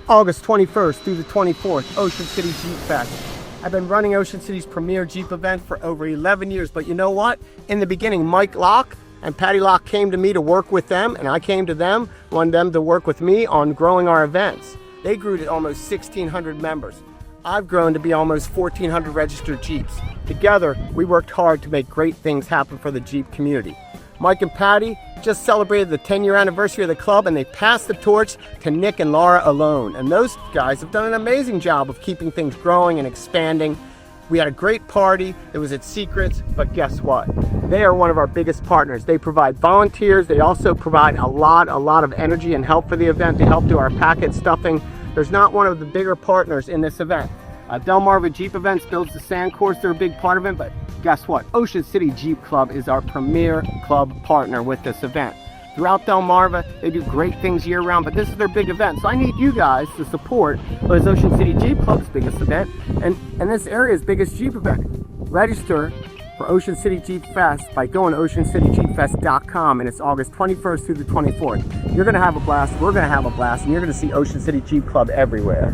August 21st through the 24th, Ocean City Jeep Fest. I've been running Ocean City's premier Jeep event for over 11 years, but you know what? In the beginning, Mike Locke and Patty Locke came to me to work with them, and I came to them, wanted them to work with me on growing our events. They grew to almost 1,600 members. I've grown to be almost 1,400 registered Jeeps. Together, we worked hard to make great things happen for the Jeep community. Mike and Patty just celebrated the 10-year anniversary of the club, and they passed the torch to Nick and Laura alone. And those guys have done an amazing job of keeping things growing and expanding. We had a great party. It was at Secrets, but guess what? They are one of our biggest partners. They provide volunteers. They also provide a lot of energy and help for the event. They help do our packet stuffing. There's not one of the bigger partners in this event. Delmarva Jeep Events builds the sand course. They're a big part of it, but guess what? Ocean City Jeep Club is our premier club partner with this event. Throughout Delmarva, they do great things year-round, but this is their big event. So I need you guys to support what is Ocean City Jeep Club's biggest event and this area's biggest Jeep event. Register for Ocean City Jeep Fest by going to oceancityjeepfest.com, and it's August 21st through the 24th. You're going to have a blast, we're going to have a blast, and you're going to see Ocean City Jeep Club everywhere.